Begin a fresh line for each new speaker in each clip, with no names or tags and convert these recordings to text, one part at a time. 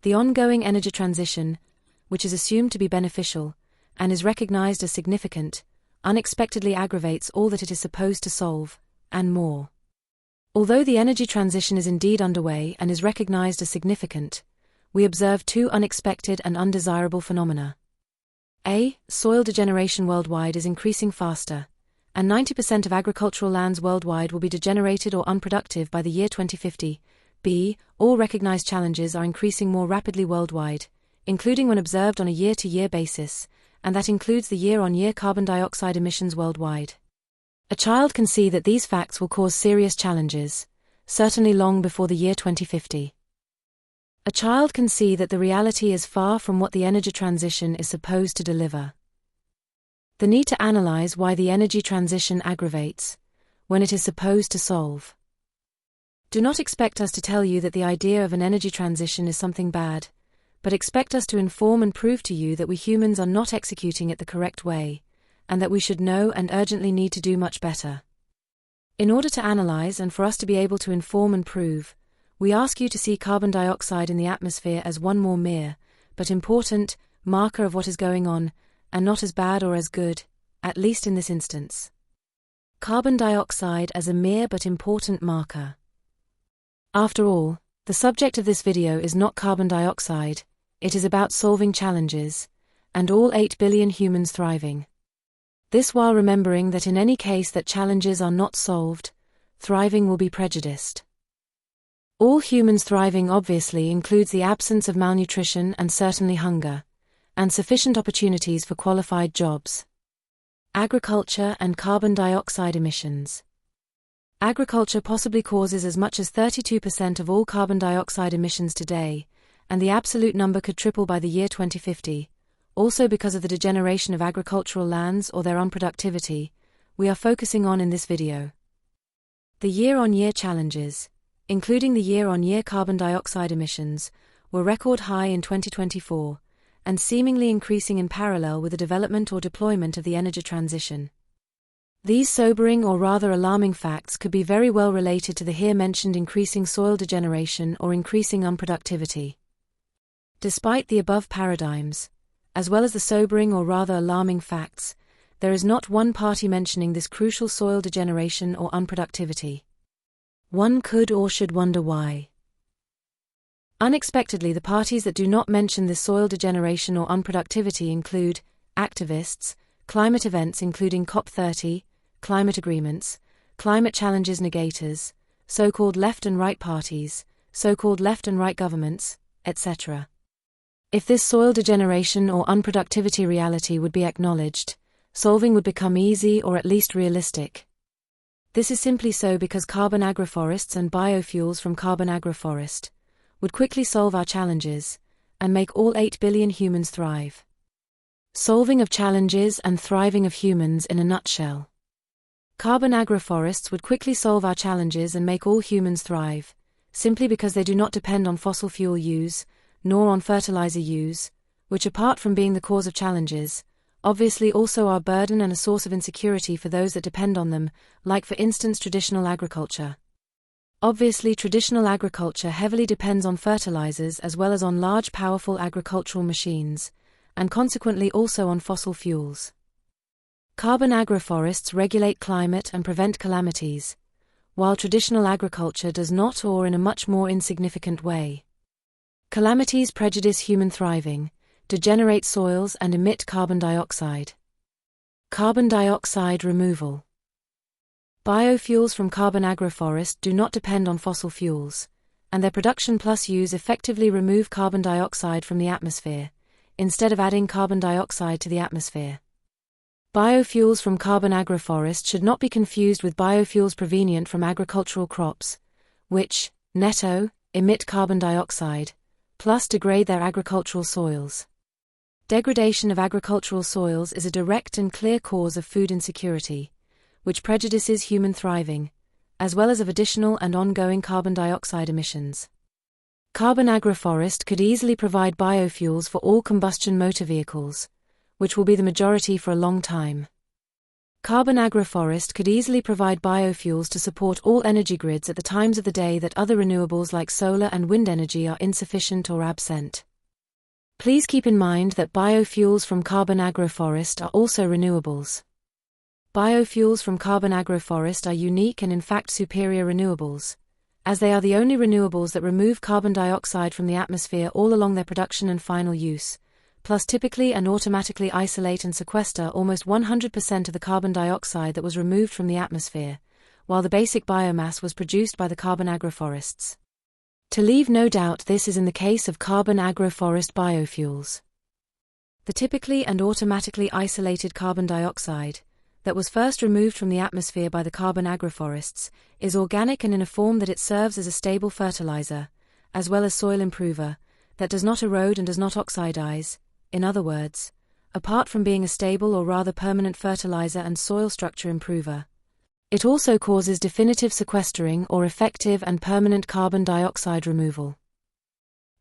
The ongoing energy transition, which is assumed to be beneficial, and is recognized as significant, unexpectedly aggravates all that it is supposed to solve, and more. Although the energy transition is indeed underway and is recognized as significant, we observe two unexpected and undesirable phenomena. A. Soil degeneration worldwide is increasing faster, and 90% of agricultural lands worldwide will be degenerated or unproductive by the year 2050. B. All recognized challenges are increasing more rapidly worldwide, including when observed on a year-to-year basis, and that includes the year-on-year carbon dioxide emissions worldwide. A child can see that these facts will cause serious challenges, certainly long before the year 2050. A child can see that the reality is far from what the energy transition is supposed to deliver. The need to analyze why the energy transition aggravates, when it is supposed to solve. Do not expect us to tell you that the idea of an energy transition is something bad, but expect us to inform and prove to you that we humans are not executing it the correct way, and that we should know and urgently need to do much better. In order to analyze and for us to be able to inform and prove, we ask you to see carbon dioxide in the atmosphere as one more mere, but important, marker of what is going on, and not as bad or as good, at least in this instance. Carbon dioxide as a mere but important marker. After all, the subject of this video is not carbon dioxide, it is about solving challenges, and all 8 billion humans thriving. This while remembering that in any case that challenges are not solved, thriving will be prejudiced. All humans thriving obviously includes the absence of malnutrition and certainly hunger, and sufficient opportunities for qualified jobs. Agriculture and carbon dioxide emissions. Agriculture possibly causes as much as 32% of all carbon dioxide emissions today, and the absolute number could triple by the year 2050, also because of the degeneration of agricultural lands or their unproductivity, we are focusing on in this video. The year-on-year challenges, including the year-on-year carbon dioxide emissions, were record high in 2024, and seemingly increasing in parallel with the development or deployment of the energy transition. These sobering or rather alarming facts could be very well related to the here mentioned increasing soil degeneration or increasing unproductivity. Despite the above paradigms, as well as the sobering or rather alarming facts, there is not one party mentioning this crucial soil degeneration or unproductivity. One could or should wonder why. Unexpectedly, the parties that do not mention this soil degeneration or unproductivity include activists, climate events including COP30, climate agreements, climate challenges negators, so-called left and right parties, so-called left and right governments, etc. If this soil degeneration or unproductivity reality would be acknowledged, solving would become easy or at least realistic. This is simply so because carbon-agroforests and biofuels from carbon-agroforest would quickly solve our challenges and make all 8 billion humans thrive. Solving of challenges and thriving of humans in a nutshell. Carbon-agroforests would quickly solve our challenges and make all humans thrive, simply because they do not depend on fossil fuel use, nor on fertilizer use, which apart from being the cause of challenges, obviously also are a burden and a source of insecurity for those that depend on them, like for instance traditional agriculture. Obviously traditional agriculture heavily depends on fertilizers as well as on large powerful agricultural machines, and consequently also on fossil fuels. Carbon-agroforests regulate climate and prevent calamities, while traditional agriculture does not or in a much more insignificant way. Calamities prejudice human thriving, degenerate soils and emit carbon dioxide. Carbon dioxide removal. Biofuels from carbon-agroforest do not depend on fossil fuels, and their production plus use effectively remove carbon dioxide from the atmosphere, instead of adding carbon dioxide to the atmosphere. Biofuels from carbon-agroforest should not be confused with biofuels provenient from agricultural crops, which, netto, emit carbon dioxide, plus degrade their agricultural soils. Degradation of agricultural soils is a direct and clear cause of food insecurity, which prejudices human thriving, as well as of additional and ongoing carbon dioxide emissions. Carbon-agroforest could easily provide biofuels for all combustion motor vehicles, which will be the majority for a long time. Carbon-agroforest could easily provide biofuels to support all energy grids at the times of the day that other renewables like solar and wind energy are insufficient or absent. Please keep in mind that biofuels from carbon-agroforest are also renewables. Biofuels from carbon-agroforest are unique and in fact superior renewables, as they are the only renewables that remove carbon dioxide from the atmosphere all along their production and final use, plus typically and automatically isolate and sequester almost 100% of the carbon dioxide that was removed from the atmosphere, while the basic biomass was produced by the carbon-agroforests. To leave no doubt, this is in the case of carbon-agroforest biofuels. The typically and automatically isolated carbon dioxide, that was first removed from the atmosphere by the carbon-agroforests, is organic and in a form that it serves as a stable fertilizer, as well as soil improver, that does not erode and does not oxidize. In other words, apart from being a stable or rather permanent fertilizer and soil structure improver, it also causes definitive sequestering or effective and permanent carbon dioxide removal.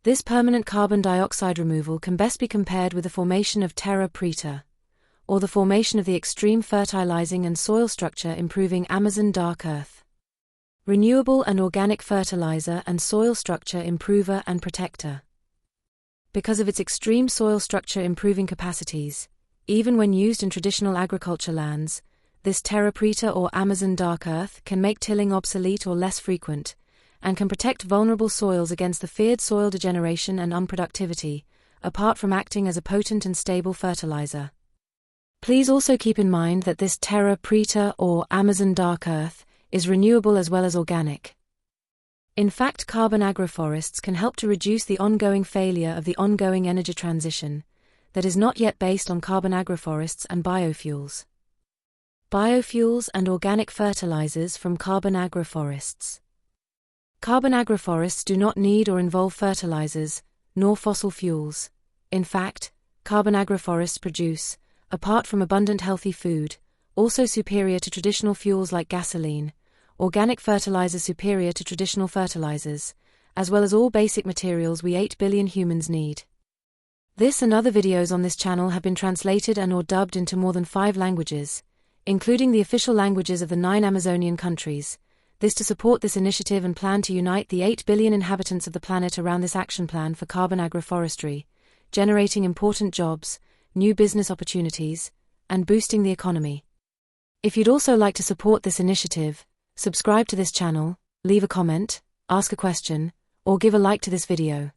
This permanent carbon dioxide removal can best be compared with the formation of terra preta, or the formation of the extreme fertilizing and soil structure improving Amazon dark earth. Renewable and organic fertilizer and soil structure improver and protector. Because of its extreme soil structure improving capacities, even when used in traditional agriculture lands, this terra preta or Amazon dark earth can make tilling obsolete or less frequent, and can protect vulnerable soils against the feared soil degeneration and unproductivity, apart from acting as a potent and stable fertilizer. Please also keep in mind that this terra preta or Amazon dark earth is renewable as well as organic. In fact, carbon-agroforests can help to reduce the ongoing failure of the ongoing energy transition that is not yet based on carbon-agroforests and biofuels. Biofuels and organic fertilizers from carbon-agroforests. Carbon-agroforests do not need or involve fertilizers, nor fossil fuels. In fact, carbon-agroforests produce, apart from abundant healthy food, also superior to traditional fuels like gasoline, organic fertilizers superior to traditional fertilizers, as well as all basic materials we 8 billion humans need. This and other videos on this channel have been translated and or dubbed into more than 5 languages, including the official languages of the 9 Amazonian countries, this to support this initiative and plan to unite the 8 billion inhabitants of the planet around this action plan for carbon agroforestry, generating important jobs, new business opportunities, and boosting the economy. If you'd also like to support this initiative, subscribe to this channel, leave a comment, ask a question, or give a like to this video.